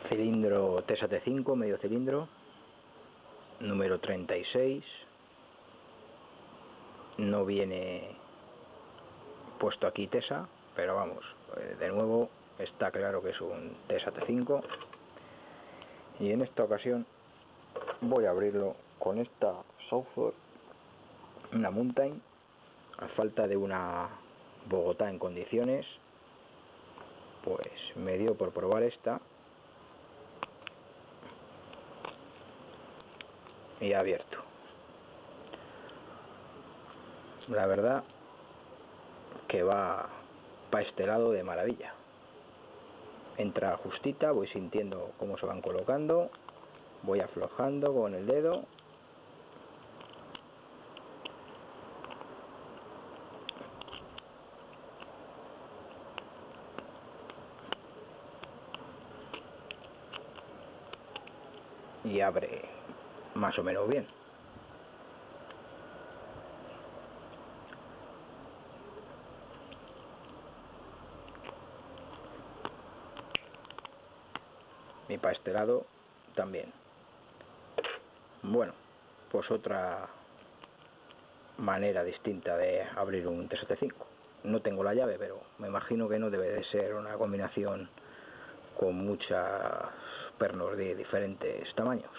Cilindro TSAT5, medio cilindro, número 36. No viene puesto aquí TESA, pero vamos, de nuevo está claro que es un TSAT5. Y en esta ocasión voy a abrirlo con esta Southford, una Mountain, a falta de una Bogotá en condiciones. Pues me dio por probar esta y ha abierto. La verdad que va para este lado de maravilla. Entra justita, voy sintiendo cómo se van colocando, voy aflojando con el dedo. Y abre más o menos bien. Y para este lado también. Bueno, pues otra manera distinta de abrir un TSAT5. No tengo la llave, pero me imagino que no debe de ser una combinación con muchos pernos de diferentes tamaños.